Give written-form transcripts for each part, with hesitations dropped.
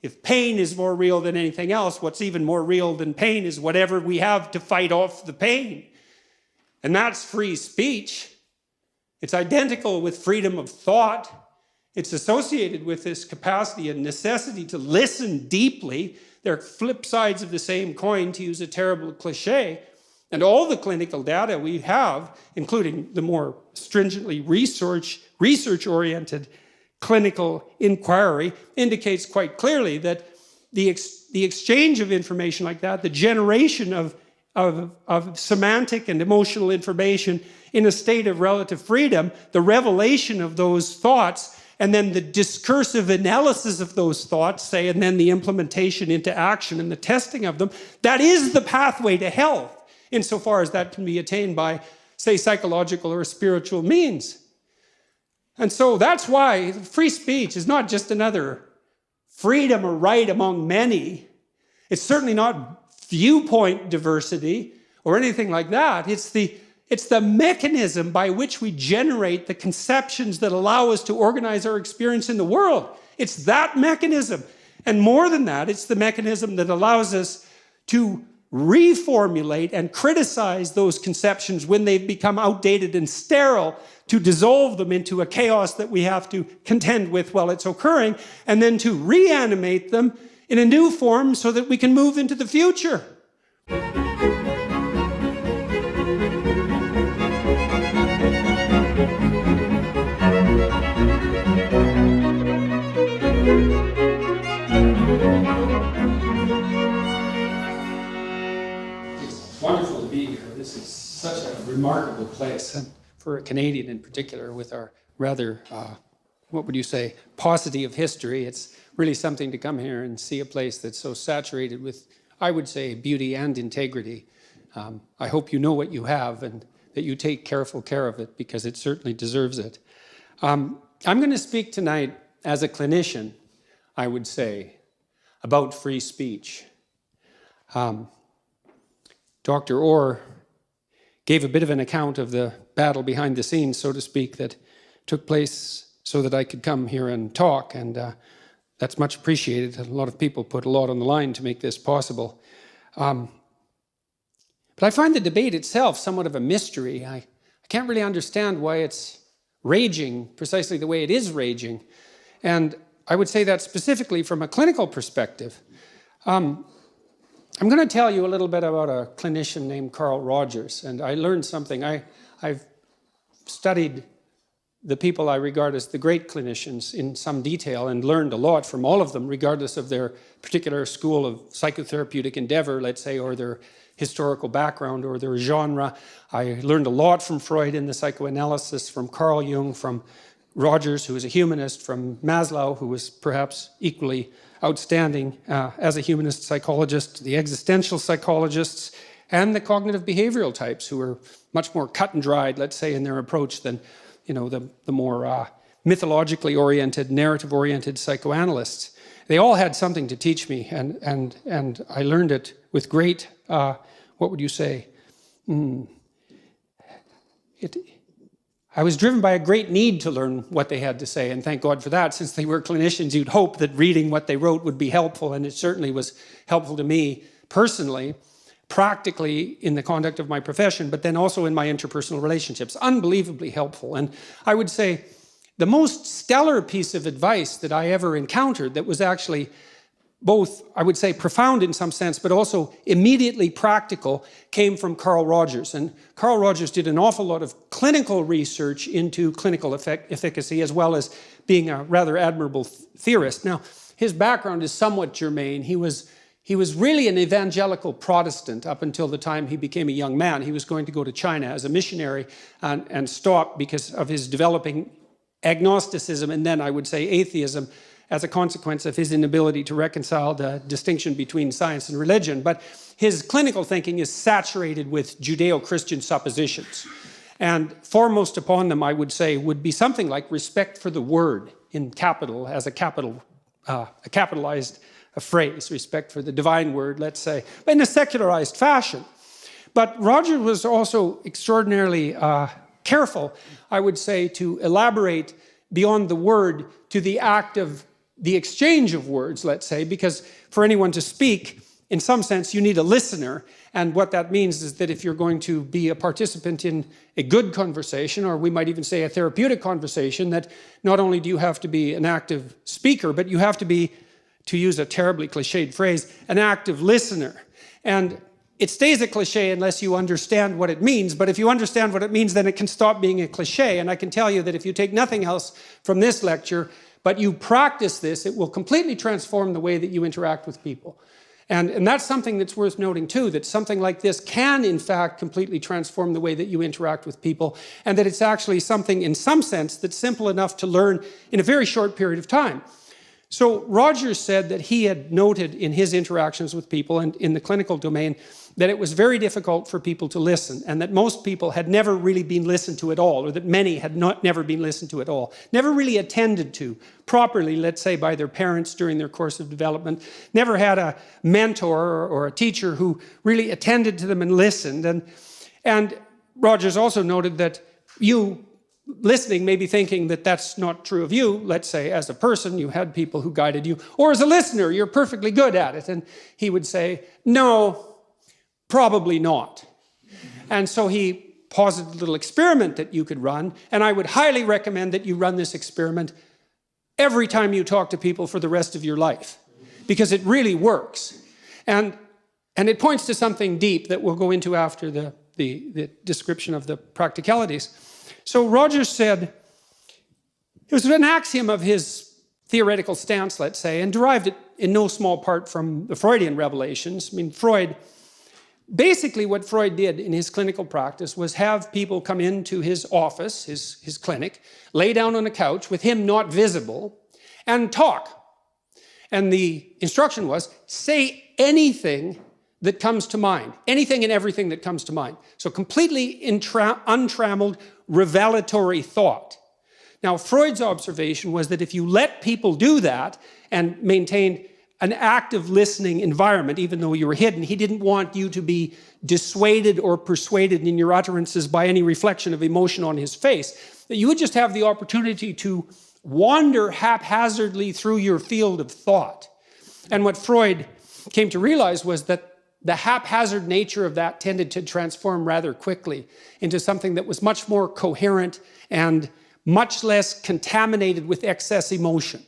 If pain is more real than anything else, what's even more real than pain is whatever we have to fight off the pain. And that's free speech. It's identical with freedom of thought. It's associated with this capacity and necessity to listen deeply. They're flip sides of the same coin, to use a terrible cliche. And all the clinical data we have, including the more stringently research-oriented clinical inquiry, indicates quite clearly that the exchange of information like that, the generation of semantic and emotional information in a state of relative freedom, the revelation of those thoughts, and then the discursive analysis of those thoughts, say, and then the implementation into action and the testing of them, that is the pathway to health, insofar as that can be attained by, say, psychological or spiritual means. And so that's why free speech is not just another freedom or right among many. It's certainly not viewpoint diversity or anything like that. It's the mechanism by which we generate the conceptions that allow us to organize our experience in the world. It's that mechanism. And more than that, it's the mechanism that allows us to reformulate and criticize those conceptions when they've become outdated and sterile, to dissolve them into a chaos that we have to contend with while it's occurring, and then to reanimate them in a new form so that we can move into the future. It's wonderful to be here. This is such a remarkable place, and for a Canadian in particular, with our rather, what would you say, paucity of history. It's really something to come here and see a place that's so saturated with, I would say, beauty and integrity. I hope you know what you have and that you take careful care of it, because it certainly deserves it. I'm going to speak tonight as a clinician, I would say, about free speech. Dr. Orr gave a bit of an account of the battle behind the scenes, so to speak, that took place so that I could come here and talk, and that's much appreciated. A lot of people put a lot on the line to make this possible. But I find the debate itself somewhat of a mystery. I can't really understand why it's raging precisely the way it is raging. And I would say that specifically from a clinical perspective. I'm going to tell you a little bit about a clinician named Carl Rogers, and I learned something. I've studied the people I regard as the great clinicians in some detail and learned a lot from all of them, regardless of their particular school of psychotherapeutic endeavor, let's say, or their historical background or their genre. I learned a lot from Freud in the psychoanalysis, from Carl Jung, from Rogers, who was a humanist, from Maslow, who was perhaps equally outstanding as a humanist psychologist, the existential psychologists, and the cognitive behavioral types, who were much more cut and dried, let's say, in their approach than, you know, the more mythologically oriented, narrative-oriented psychoanalysts. They all had something to teach me, and I learned it with great, what would you say? I was driven by a great need to learn what they had to say, and thank God for that. Since they were clinicians, you'd hope that reading what they wrote would be helpful, and it certainly was helpful to me personally, practically in the conduct of my profession, but then also in my interpersonal relationships. Unbelievably helpful. And I would say the most stellar piece of advice that I ever encountered that was actually both, I would say, profound in some sense, but also immediately practical, came from Carl Rogers. And Carl Rogers did an awful lot of clinical research into clinical efficacy, as well as being a rather admirable theorist. Now, his background is somewhat germane. He was really an evangelical Protestant up until the time he became a young man. He was going to go to China as a missionary and stop because of his developing agnosticism, and then I would say atheism, as a consequence of his inability to reconcile the distinction between science and religion. But his clinical thinking is saturated with Judeo-Christian suppositions. And foremost upon them, I would say, would be something like respect for the word in capital, as a capitalized phrase, respect for the divine word, let's say, but in a secularized fashion. But Roger was also extraordinarily careful, I would say, to elaborate beyond the word to the act of the exchange of words, let's say, because for anyone to speak, in some sense, you need a listener. And what that means is that if you're going to be a participant in a good conversation, or we might even say a therapeutic conversation, that not only do you have to be an active speaker, but you have to be, to use a terribly cliched phrase, an active listener. And it stays a cliche unless you understand what it means, but if you understand what it means, then it can stop being a cliche. And I can tell you that if you take nothing else from this lecture, but you practice this, it will completely transform the way that you interact with people. And that's something that's worth noting too, that something like this can in fact completely transform the way that you interact with people, and that it's actually something in some sense that's simple enough to learn in a very short period of time. So Rogers said that he had noted in his interactions with people and in the clinical domain that it was very difficult for people to listen, and that most people had never really been listened to at all, or that many had never been listened to at all, never really attended to properly, let's say by their parents during their course of development, never had a mentor or a teacher who really attended to them and listened. And Rogers also noted that you listening may be thinking that that's not true of you. Let's say as a person you had people who guided you, or as a listener you're perfectly good at it. And he would say, no, probably not. And so he posited a little experiment that you could run, and I would highly recommend that you run this experiment every time you talk to people for the rest of your life, because it really works. And it points to something deep that we'll go into after the description of the practicalities. So Rogers said, it was an axiom of his theoretical stance, let's say, and derived it in no small part from the Freudian revelations. I mean, basically what Freud did in his clinical practice was have people come into his office, his clinic, lay down on a couch with him not visible, and talk. And the instruction was, say anything that comes to mind, anything and everything that comes to mind. So completely untrammeled, revelatory thought. Now, Freud's observation was that if you let people do that and maintained an active listening environment, even though you were hidden, he didn't want you to be dissuaded or persuaded in your utterances by any reflection of emotion on his face, that you would just have the opportunity to wander haphazardly through your field of thought. And what Freud came to realize was that the haphazard nature of that tended to transform rather quickly into something that was much more coherent and much less contaminated with excess emotion.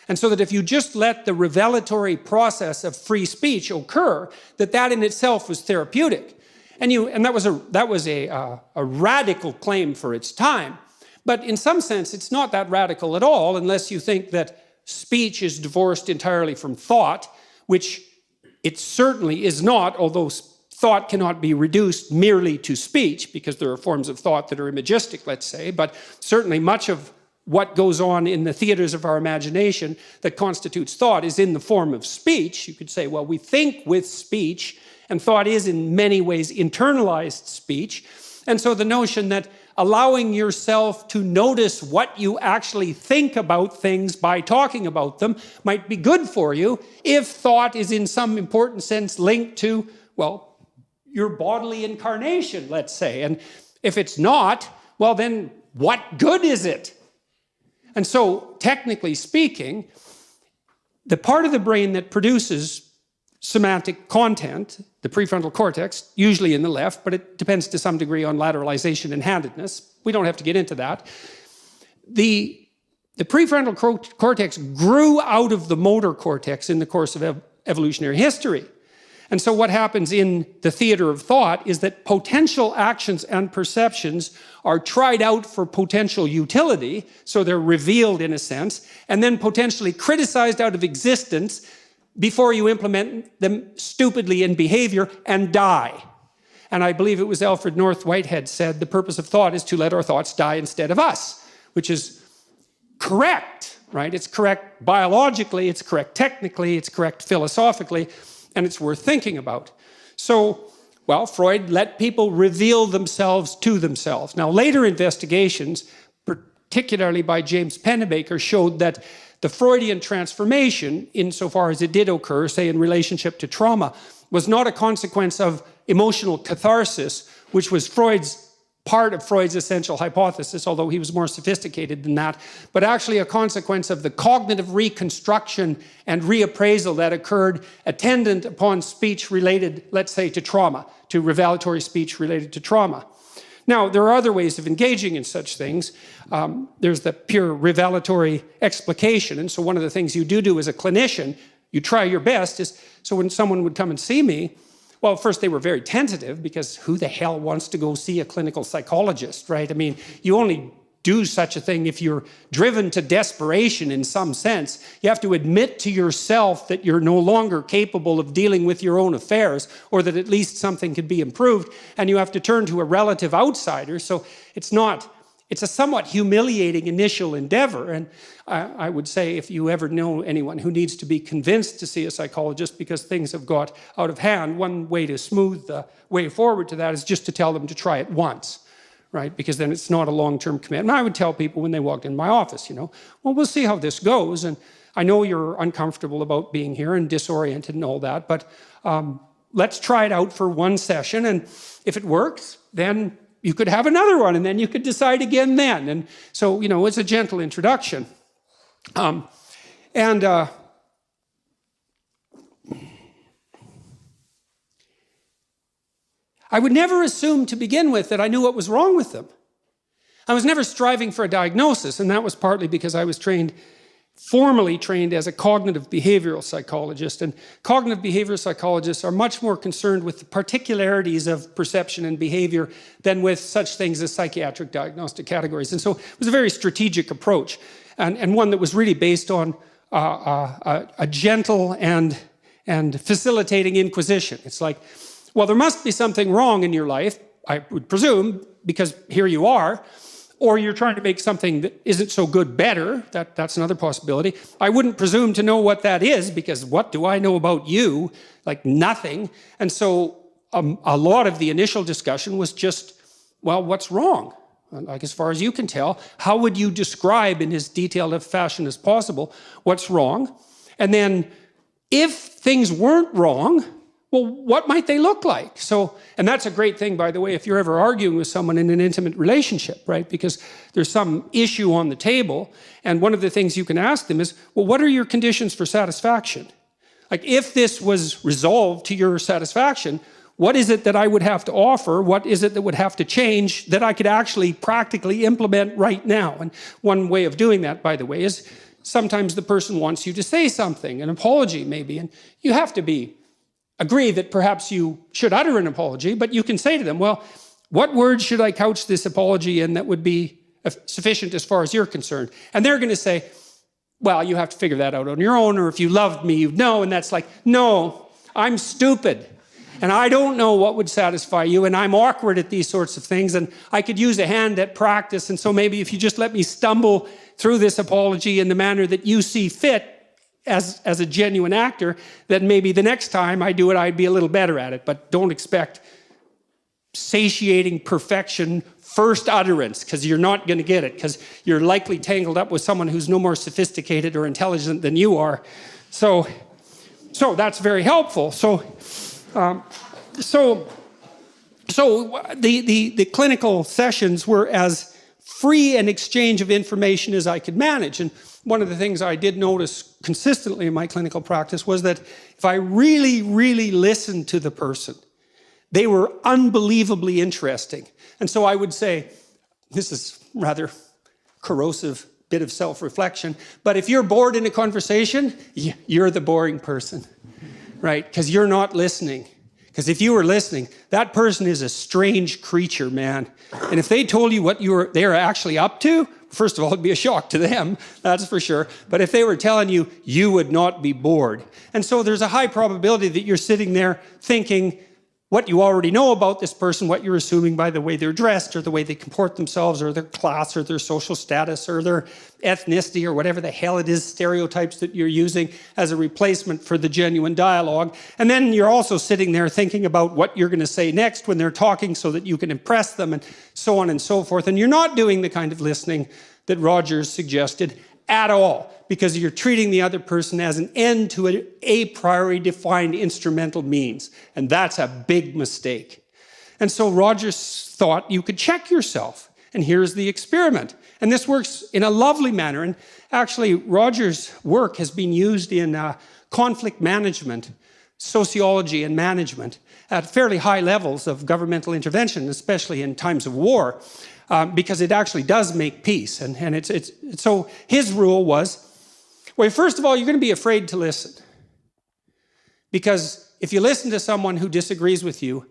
And so that if you just let the revelatory process of free speech occur, that in itself was therapeutic. And that was a radical claim for its time. But in some sense, it's not that radical at all, unless you think that speech is divorced entirely from thought, which it certainly is not, although thought cannot be reduced merely to speech, because there are forms of thought that are imagistic, let's say, but certainly much of what goes on in the theaters of our imagination that constitutes thought is in the form of speech. You could say, well, we think with speech, and thought is in many ways internalized speech. And so the notion that allowing yourself to notice what you actually think about things by talking about them might be good for you if thought is in some important sense linked to, well, your bodily incarnation, let's say. And if it's not, well then what good is it? And so, technically speaking, the part of the brain that produces semantic content, the prefrontal cortex, usually in the left, but it depends to some degree on lateralization and handedness. We don't have to get into that. The prefrontal cortex grew out of the motor cortex in the course of evolutionary history. And so what happens in the theater of thought is that potential actions and perceptions are tried out for potential utility, so they're revealed in a sense, and then potentially criticized out of existence before you implement them stupidly in behavior and die. And I believe it was Alfred North Whitehead said, the purpose of thought is to let our thoughts die instead of us, which is correct, right? It's correct biologically, it's correct technically, it's correct philosophically, and it's worth thinking about. So, well, Freud let people reveal themselves to themselves. Now, later investigations, particularly by James Pennebaker, showed that the Freudian transformation, insofar as it did occur, say in relationship to trauma, was not a consequence of emotional catharsis, which was Freud's part of Freud's essential hypothesis, although he was more sophisticated than that, but actually a consequence of the cognitive reconstruction and reappraisal that occurred attendant upon speech related, let's say, to trauma, to revelatory speech related to trauma. Now, there are other ways of engaging in such things. There's the pure revelatory explication, and so one of the things you do as a clinician, you try your best, is so when someone would come and see me, well, first they were very tentative because who the hell wants to go see a clinical psychologist, right? I mean, you only do such a thing if you're driven to desperation in some sense. You have to admit to yourself that you're no longer capable of dealing with your own affairs, or that at least something could be improved, and you have to turn to a relative outsider. So it's a somewhat humiliating initial endeavor. And I would say if you ever know anyone who needs to be convinced to see a psychologist because things have got out of hand, one way to smooth the way forward to that is just to tell them to try it once, right? Because then it's not a long-term commitment. I would tell people when they walked in my office, well, we'll see how this goes. And I know you're uncomfortable about being here and disoriented and all that, but let's try it out for one session. And if it works, then you could have another one, and then you could decide again then. And so, it's a gentle introduction. I would never assume to begin with that I knew what was wrong with them. I was never striving for a diagnosis, and that was partly because I was formally trained as a cognitive behavioral psychologist. And cognitive behavioral psychologists are much more concerned with the particularities of perception and behavior than with such things as psychiatric diagnostic categories. And so it was a very strategic approach, and one that was really based on a gentle and facilitating inquisition. It's like, well, there must be something wrong in your life, I would presume, because here you are, or you're trying to make something that isn't so good better. That's another possibility. I wouldn't presume to know what that is, because what do I know about you? Like nothing. And so a lot of the initial discussion was just, well, what's wrong? Like, as far as you can tell, how would you describe in as detailed a fashion as possible what's wrong? And then if things weren't wrong, well, what might they look like? So, and that's a great thing, by the way, if you're ever arguing with someone in an intimate relationship, right? Because there's some issue on the table, and one of the things you can ask them is, well, what are your conditions for satisfaction? Like, if this was resolved to your satisfaction, what is it that I would have to offer? What is it that would have to change that I could actually practically implement right now? And one way of doing that, by the way, is sometimes the person wants you to say something, an apology maybe, and you have to agree that perhaps you should utter an apology, but you can say to them, well, what words should I couch this apology in that would be sufficient as far as you're concerned? And they're going to say, well, you have to figure that out on your own, or if you loved me, you'd know. And that's like, no, I'm stupid, and I don't know what would satisfy you, and I'm awkward at these sorts of things, and I could use a hand at practice, and so maybe if you just let me stumble through this apology in the manner that you see fit, as a genuine actor, then maybe the next time I do it, I'd be a little better at it. But don't expect satiating perfection first utterance, because you're not going to get it, because you're likely tangled up with someone who's no more sophisticated or intelligent than you are. So that's very helpful. So the clinical sessions were as free an exchange of information as I could manage. And one of the things I did notice consistently in my clinical practice was that if I really, really listened to the person, they were unbelievably interesting. And so I would say, this is rather corrosive bit of self-reflection, but if you're bored in a conversation, you're the boring person, right? Because you're not listening. Because if you were listening, that person is a strange creature, man. And if they told you what they're actually up to, first of all, it'd be a shock to them, that's for sure. But if they were telling you, you would not be bored. And so there's a high probability that you're sitting there thinking what you already know about this person, what you're assuming by the way they're dressed or the way they comport themselves or their class or their social status or their ethnicity or whatever the hell it is, stereotypes that you're using as a replacement for the genuine dialogue. And then you're also sitting there thinking about what you're going to say next when they're talking so that you can impress them and so on and so forth. And you're not doing the kind of listening that Rogers suggested at all, because you're treating the other person as an end to a priori defined instrumental means. And that's a big mistake. And so Rogers thought you could check yourself. And here's the experiment. And this works in a lovely manner. And actually, Rogers' work has been used in conflict management, sociology, and management at fairly high levels of governmental intervention, especially in times of war, because it actually does make peace. And so his rule was, well, first of all, you're going to be afraid to listen. Because if you listen to someone who disagrees with you,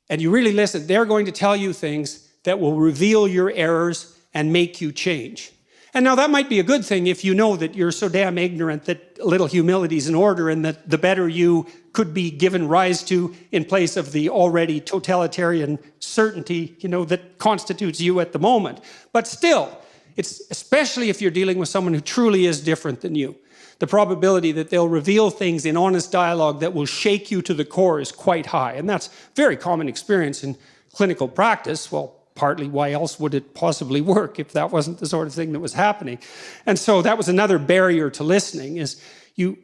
and you really listen, they're going to tell you things that will reveal your errors and make you change. And now that might be a good thing if you know that you're so damn ignorant that a little humility is in order, and that the better you could be given rise to in place of the already totalitarian certainty, that constitutes you at the moment. But still, it's especially if you're dealing with someone who truly is different than you. The probability that they'll reveal things in honest dialogue that will shake you to the core is quite high. And that's very common experience in clinical practice. Well, partly why else would it possibly work if that wasn't the sort of thing that was happening? And so that was another barrier to listening, is you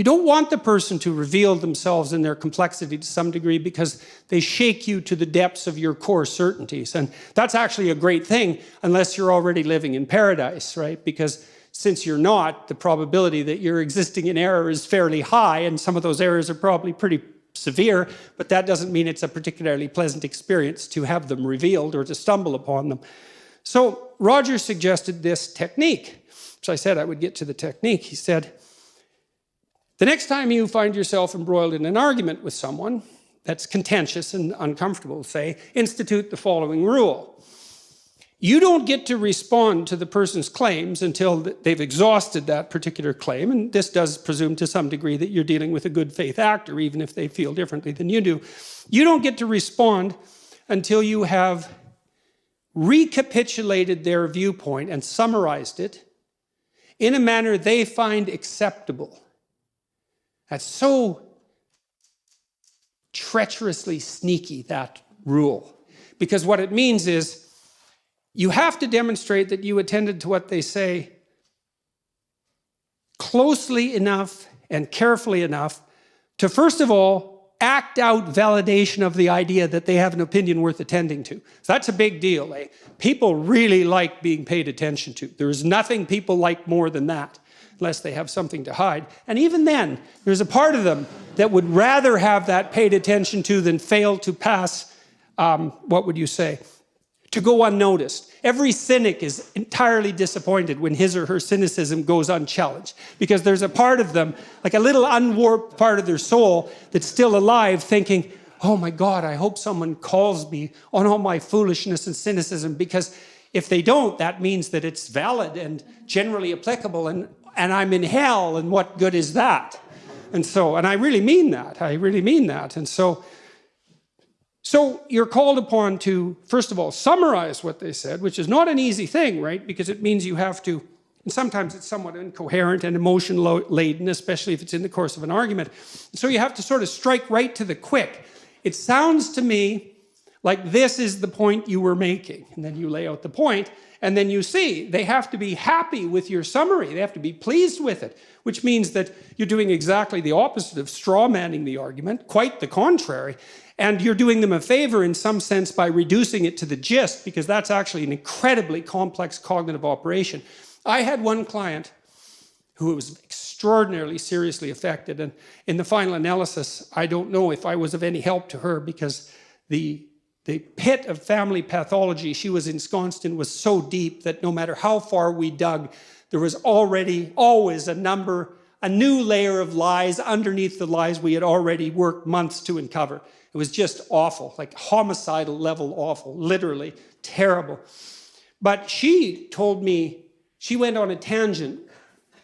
don't want the person to reveal themselves in their complexity to some degree, because they shake you to the depths of your core certainties. And that's actually a great thing unless you're already living in paradise, right? Because since you're not, the probability that you're existing in error is fairly high, and some of those errors are probably pretty severe, but that doesn't mean it's a particularly pleasant experience to have them revealed or to stumble upon them. So Roger suggested this technique, which I said I would get to the technique. He said, the next time you find yourself embroiled in an argument with someone that's contentious and uncomfortable, say, institute the following rule. You don't get to respond to the person's claims until they've exhausted that particular claim, and this does presume to some degree that you're dealing with a good faith actor, even if they feel differently than you do. You don't get to respond until you have recapitulated their viewpoint and summarized it in a manner they find acceptable. That's so treacherously sneaky, that rule, because what it means is you have to demonstrate that you attended to what they say closely enough and carefully enough to, first of all, act out validation of the idea that they have an opinion worth attending to. So that's a big deal. People really like being paid attention to. There's nothing people like more than that, unless they have something to hide. And even then, there's a part of them that would rather have that paid attention to than fail to pass, what would you say? To go unnoticed. Every cynic is entirely disappointed when his or her cynicism goes unchallenged, because there's a part of them, like a little unwarped part of their soul, that's still alive, thinking, oh my God, I hope someone calls me on all my foolishness and cynicism, because if they don't, that means that it's valid and generally applicable, and I'm in hell, and what good is that? And I really mean that. I really mean that. And so you're called upon to, first of all, summarize what they said, which is not an easy thing, right? Because it means you have to, and sometimes it's somewhat incoherent and emotion-laden, especially if it's in the course of an argument. So you have to sort of strike right to the quick. It sounds to me like this is the point you were making. And then you lay out the point, and then you see they have to be happy with your summary. They have to be pleased with it, which means that you're doing exactly the opposite of straw-manning the argument, quite the contrary. And you're doing them a favor in some sense by reducing it to the gist, because that's actually an incredibly complex cognitive operation. I had one client who was extraordinarily seriously affected, and in the final analysis, I don't know if I was of any help to her, because the pit of family pathology she was ensconced in was so deep that no matter how far we dug, there was always a new layer of lies underneath the lies we had already worked months to uncover. It was just awful, like homicidal level awful, literally terrible. But she told me she went on a tangent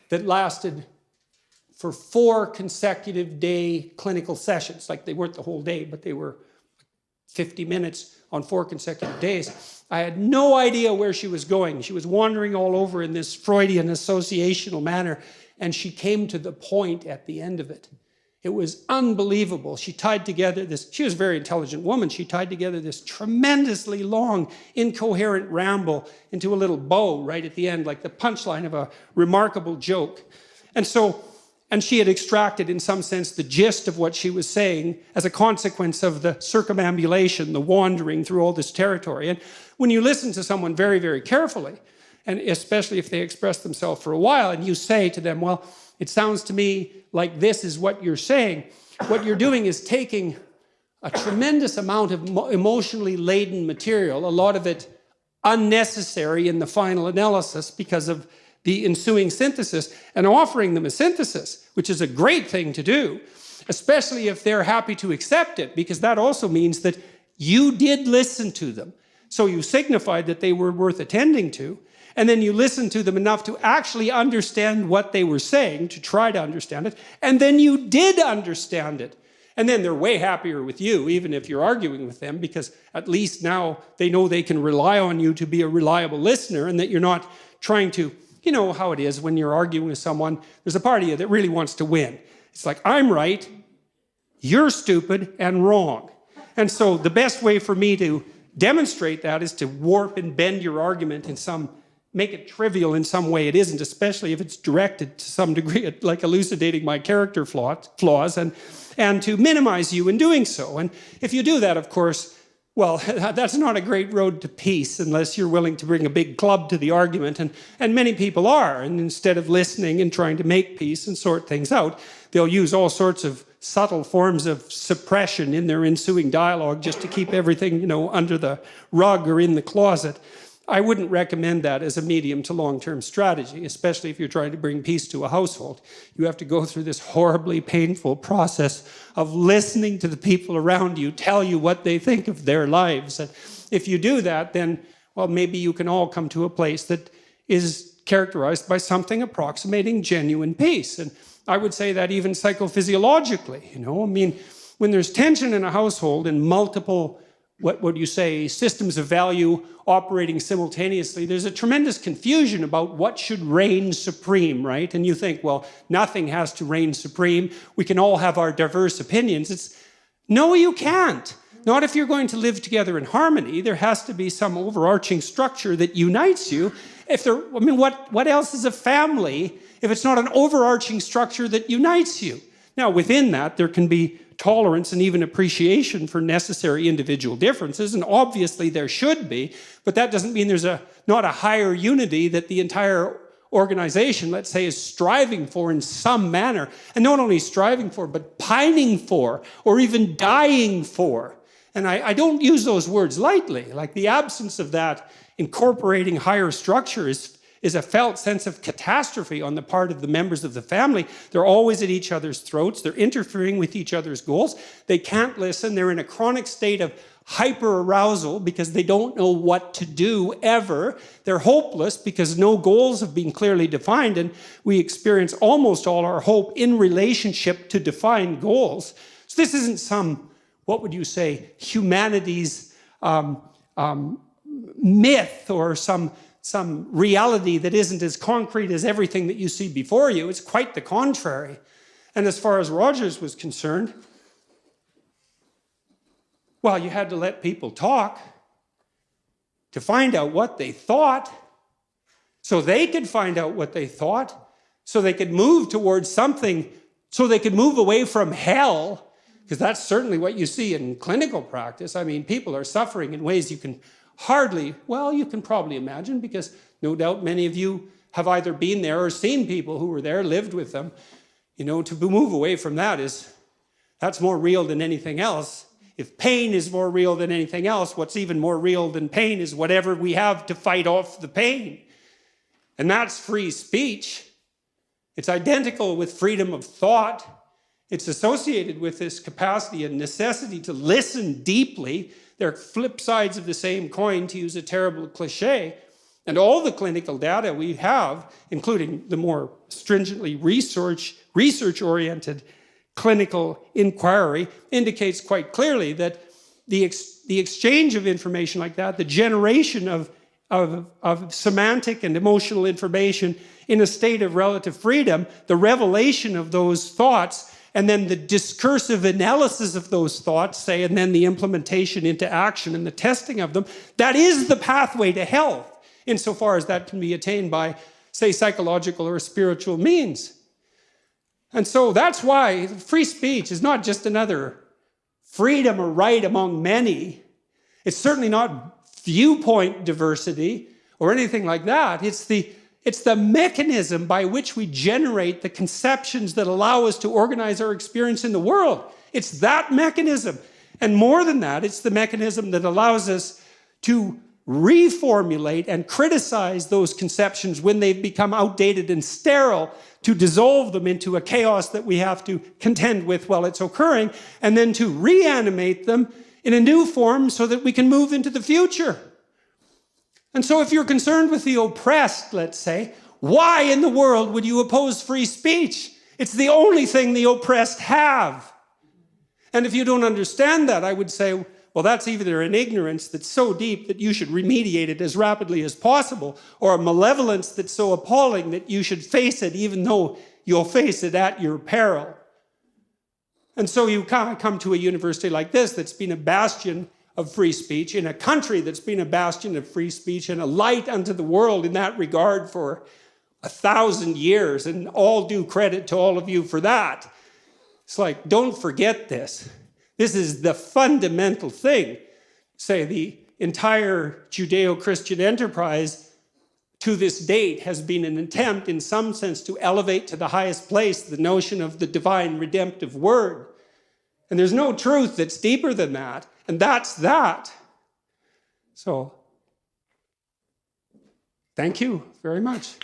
that lasted for 4 consecutive day clinical sessions. Like, they weren't the whole day, but they were 50 minutes on 4 consecutive days. I had no idea where she was going. She was wandering all over in this Freudian associational manner, and she came to the point at the end of it. It was unbelievable. She tied together she was a very intelligent woman. She tied together this tremendously long, incoherent ramble into a little bow right at the end, like the punchline of a remarkable joke. And And she had extracted, in some sense, the gist of what she was saying as a consequence of the circumambulation, the wandering through all this territory. And when you listen to someone very, very carefully, and especially if they express themselves for a while, and you say to them, well, it sounds to me like this is what you're saying, what you're doing is taking a tremendous amount of emotionally laden material, a lot of it unnecessary in the final analysis because of the ensuing synthesis, and offering them a synthesis, which is a great thing to do, especially if they're happy to accept it, because that also means that you did listen to them. So you signified that they were worth attending to, and then you listened to them enough to actually understand what they were saying, to try to understand it, and then you did understand it. And then they're way happier with you, even if you're arguing with them, because at least now they know they can rely on you to be a reliable listener, and that you're not trying to, you know how it is when you're arguing with someone, there's a part of you that really wants to win. It's like, I'm right, you're stupid and wrong. And so the best way for me to demonstrate that is to warp and bend your argument in some, make it trivial in some way it isn't, especially if it's directed to some degree at like elucidating my character flaws and to minimize you in doing so. And if you do that, of course, well, that's not a great road to peace unless you're willing to bring a big club to the argument, and many people are. And instead of listening and trying to make peace and sort things out, they'll use all sorts of subtle forms of suppression in their ensuing dialogue just to keep everything, you know, under the rug or in the closet. I wouldn't recommend that as a medium to long-term strategy, especially if you're trying to bring peace to a household. You have to go through this horribly painful process of listening to the people around you tell you what they think of their lives. And if you do that, then, well, maybe you can all come to a place that is characterized by something approximating genuine peace. And I would say that even psychophysiologically, you know, I mean, when there's tension in a household and multiple, what would you say, systems of value operating simultaneously, there's a tremendous confusion about what should reign supreme, right? And you think, well, nothing has to reign supreme. We can all have our diverse opinions. No, you can't. Not if you're going to live together in harmony. There has to be some overarching structure that unites you. What else is a family if it's not an overarching structure that unites you? Now, within that, there can be tolerance and even appreciation for necessary individual differences, and obviously there should be, but that doesn't mean there's not a higher unity that the entire organization, let's say, is striving for in some manner, and not only striving for, but pining for, or even dying for. And I don't use those words lightly. Like, the absence of that incorporating higher structure is a felt sense of catastrophe on the part of the members of the family. They're always at each other's throats. They're interfering with each other's goals. They can't listen. They're in a chronic state of hyper-arousal because they don't know what to do ever. They're hopeless because no goals have been clearly defined, and we experience almost all our hope in relationship to defined goals. So this isn't some, what would you say, humanity's myth or some reality that isn't as concrete as everything that you see before you. It's quite the contrary. And as far as Rogers was concerned, well, you had to let people talk to find out what they thought, so they could find out what they thought, so they could move towards something, so they could move away from hell, because that's certainly what you see in clinical practice. I mean, people are suffering in ways you can hardly, well, you can probably imagine, because no doubt many of you have either been there or seen people who were there, lived with them. You know, to move away from that's more real than anything else. If pain is more real than anything else, what's even more real than pain is whatever we have to fight off the pain. And that's free speech. It's identical with freedom of thought. It's associated with this capacity and necessity to listen deeply. They're flip sides of the same coin, to use a terrible cliche. And all the clinical data we have, including the more stringently research-oriented clinical inquiry, indicates quite clearly that the exchange of information like that, the generation of semantic and emotional information in a state of relative freedom, the revelation of those thoughts, and then the discursive analysis of those thoughts, say, and then the implementation into action and the testing of them, that is the pathway to health, insofar as that can be attained by, say, psychological or spiritual means. And so that's why free speech is not just another freedom or right among many. It's certainly not viewpoint diversity or anything like that. It's the mechanism by which we generate the conceptions that allow us to organize our experience in the world. It's that mechanism. And more than that, it's the mechanism that allows us to reformulate and criticize those conceptions when they've become outdated and sterile, to dissolve them into a chaos that we have to contend with while it's occurring, and then to reanimate them in a new form so that we can move into the future. And so if you're concerned with the oppressed, let's say, why in the world would you oppose free speech? It's the only thing the oppressed have. And if you don't understand that, I would say, well, that's either an ignorance that's so deep that you should remediate it as rapidly as possible, or a malevolence that's so appalling that you should face it even though you'll face it at your peril. And so you come to a university like this that's been a bastion of free speech, in a country that's been a bastion of free speech and a light unto the world in that regard for 1,000 years, and all due credit to all of you for that. It's like, don't forget this. This is the fundamental thing. Say, the entire Judeo-Christian enterprise to this date has been an attempt, in some sense, to elevate to the highest place the notion of the divine redemptive word. And there's no truth that's deeper than that. And that's that. So, thank you very much.